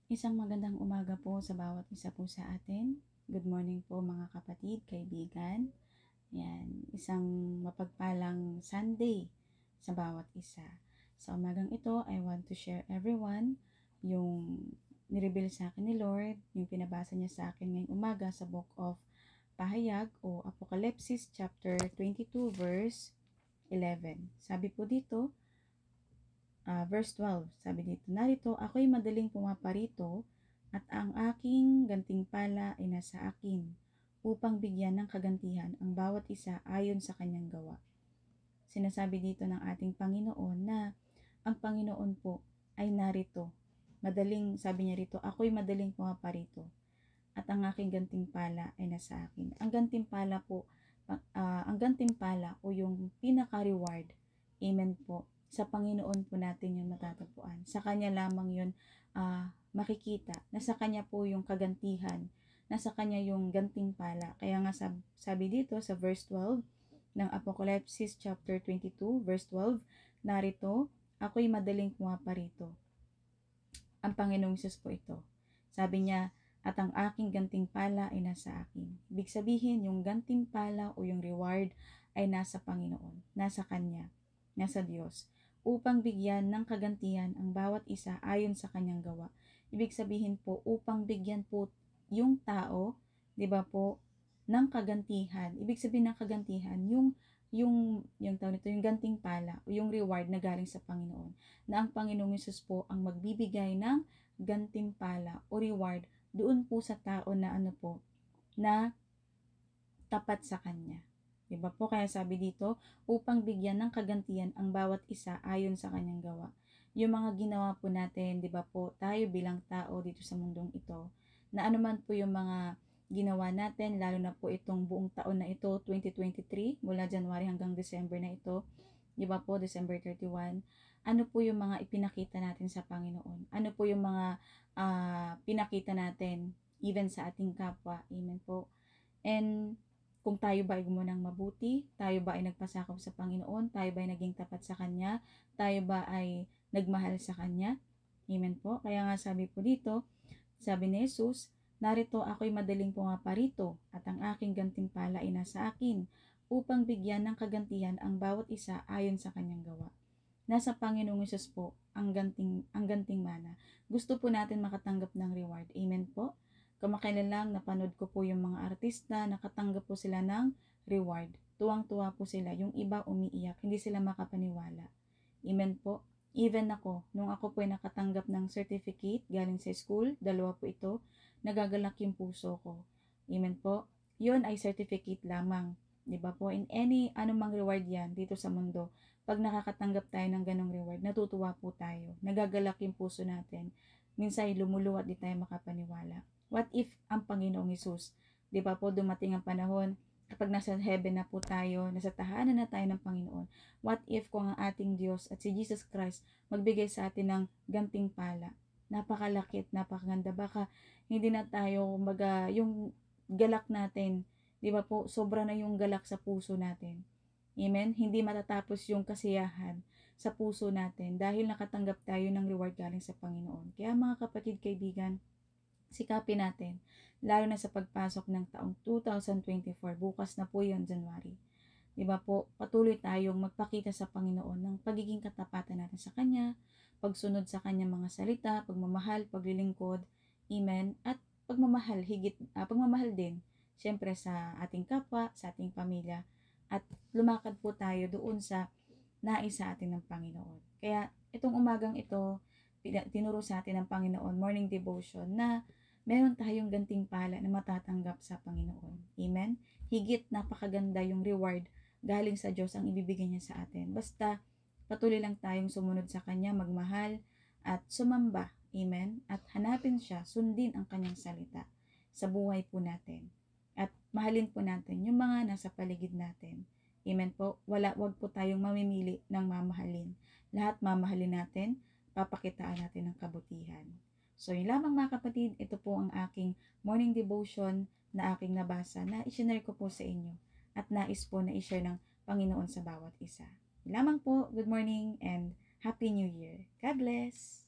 Isang magandang umaga po sa bawat isa po sa atin. Good morning po mga kapatid, kaibigan. Yan, isang mapagpalang Sunday sa bawat isa. Sa umagang ito, I want to share everyone yung nireveal sa akin ni Lord, yung pinabasa niya sa akin ngayong umaga sa Book of Pahayag o Apocalypse chapter 22 verse 11. Sabi po dito, verse 12, sabi dito, narito ako'y madaling pumaparito at ang aking gantimpala ay nasa akin upang bigyan ng kagantihan ang bawat isa ayon sa kanyang gawa. Sinasabi dito ng ating Panginoon na ang Panginoon po ay narito. Sabi niya rito, ako'y madaling pumaparito at ang aking gantimpala ay nasa akin. Ang gantimpala po, ang gantimpala o yung pinaka-reward, amen po, sa Panginoon po natin yun matatagpuan. Sa Kanya lamang yun makikita, na sa Kanya po yung kagantihan, nasa Kanya yung gantimpala. Kaya nga sabi dito sa verse 12 ng Apocalypse chapter 22 verse 12, narito, ako'y madaling pumaparito. Ang Panginoong Hesus po ito. Sabi niya, at ang aking gantimpala ay nasa akin. Ibig sabihin, yung gantimpala o yung reward ay nasa Panginoon, nasa Kanya, nasa Diyos, upang bigyan ng kagantihan ang bawat isa ayon sa Kanyang gawa. Ibig sabihin po, upang bigyan po yung tao, di ba po, ng kagantihan. Ibig sabihin ng kagantihan, yung tawag nito, yung gantimpala o yung reward na galing sa Panginoon. Na ang Panginoong Hesus po ang magbibigay ng gantimpala o reward doon po sa tao na na tapat sa Kanya. Diba po? Kaya sabi dito, upang bigyan ng kagantihan ang bawat isa ayon sa Kanyang gawa. Yung mga ginawa po natin, diba po, tayo bilang tao dito sa mundong ito, na anuman po yung mga ginawa natin, lalo na po itong buong taon na ito, 2023, mula January hanggang December na ito, diba po, December 31, ano po yung mga ipinakita natin sa Panginoon? Ano po yung mga pinakita natin even sa ating kapwa. Amen po. And kung tayo ba ay gumunang mabuti, tayo ba ay nagpasakop sa Panginoon, tayo ba ay naging tapat sa Kanya, tayo ba ay nagmahal sa Kanya. Amen po. Kaya nga sabi po dito, sabi ni Jesus, narito ako'y madaling pumaparito at ang aking gantimpala ay nasa akin upang bigyan ng kagantihan ang bawat isa ayon sa kanyang gawa. Nasa Panginoong Hesus po ang ganting mana. Gusto po natin makatanggap ng reward. Amen po. Kamakailan lang napanood ko po yung mga artista, nakatanggap po sila ng reward. Tuwang-tuwa po sila. Yung iba umiiyak, hindi sila makapaniwala. Amen po. Even ako, nung ako po ay nakatanggap ng certificate galing sa school, dalawa po ito, nagagalak yung puso ko. Amen po. Yun ay certificate lamang. Diba po? In anumang reward yan dito sa mundo, pag nakakatanggap tayo ng ganong reward, natutuwa po tayo. Nagagalak yung puso natin. Minsan lumuluwat di tayo makapaniwala. What if ang Panginoong Hesus, di ba po dumating ang panahon, kapag nasa heaven na po tayo, nasa tahanan na tayo ng Panginoon, what if kung ang ating Diyos at si Jesus Christ magbigay sa atin ng gantimpala? Napakalaki at napakaganda. Baka hindi na tayo, yung galak natin, di ba po, sobra na yung galak sa puso natin. Amen? Hindi matatapos yung kasiyahan sa puso natin dahil nakatanggap tayo ng reward galing sa Panginoon. Kaya mga kapatid, kaibigan, sikapin natin, lalo na sa pagpasok ng taong 2024, bukas na po yun, January. Diba po, patuloy tayong magpakita sa Panginoon ng pagiging katapatan natin sa Kanya, pagsunod sa Kanyang mga salita, pagmamahal, paglilingkod, amen, at pagmamahal din, syempre sa ating kapwa, sa ating pamilya, at lumakad po tayo doon sa nais sa atin ng Panginoon. Kaya itong umagang ito, tinuro sa atin ng Panginoon, morning devotion, na meron tayong gantimpala na matatanggap sa Panginoon. Amen? Higit napakaganda yung reward galing sa Diyos ang ibibigay niya sa atin. Basta patuloy lang tayong sumunod sa Kanya, magmahal at sumamba. Amen? At hanapin siya, sundin ang Kanyang salita sa buhay po natin. At mahalin po natin yung mga nasa paligid natin. Amen po. Wag po tayong mamimili ng mamahalin. Lahat mamahalin natin, papakitaan natin ng kabutihan. So yun lamang mga kapatid, ito po ang aking morning devotion na aking nabasa na isinare ko po sa inyo at nais po na i-share ng Panginoon sa bawat isa. Yun lamang po, good morning and Happy New Year. God bless!